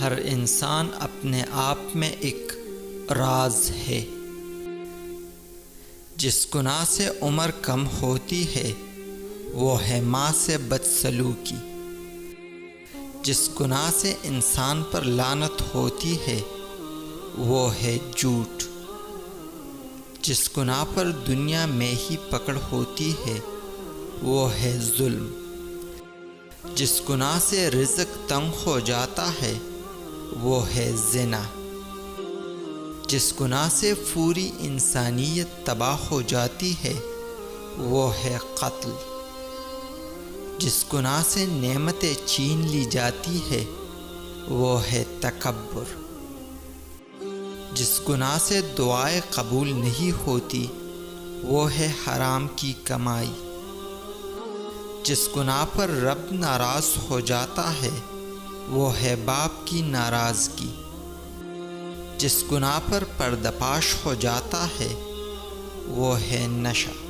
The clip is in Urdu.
ہر انسان اپنے آپ میں ایک راز ہے۔ جس گناہ سے عمر کم ہوتی ہے وہ ہے ماں سے بدسلوکی۔ جس گناہ سے انسان پر لعنت ہوتی ہے وہ ہے جھوٹ۔ جس گناہ پر دنیا میں ہی پکڑ ہوتی ہے وہ ہے ظلم۔ جس گناہ سے رزق تنگ ہو جاتا ہے وہ ہے زنا۔ جس گناہ سے پوری انسانیت تباہ ہو جاتی ہے وہ ہے قتل۔ جس گناہ سے نعمتیں چھین لی جاتی ہے وہ ہے تکبر۔ جس گناہ سے دعائیں قبول نہیں ہوتی وہ ہے حرام کی کمائی۔ جس گناہ پر رب ناراض ہو جاتا ہے وہ ہے باپ کی ناراضگی۔ جس گناہ پر پردہ پاش ہو جاتا ہے وہ ہے نشہ۔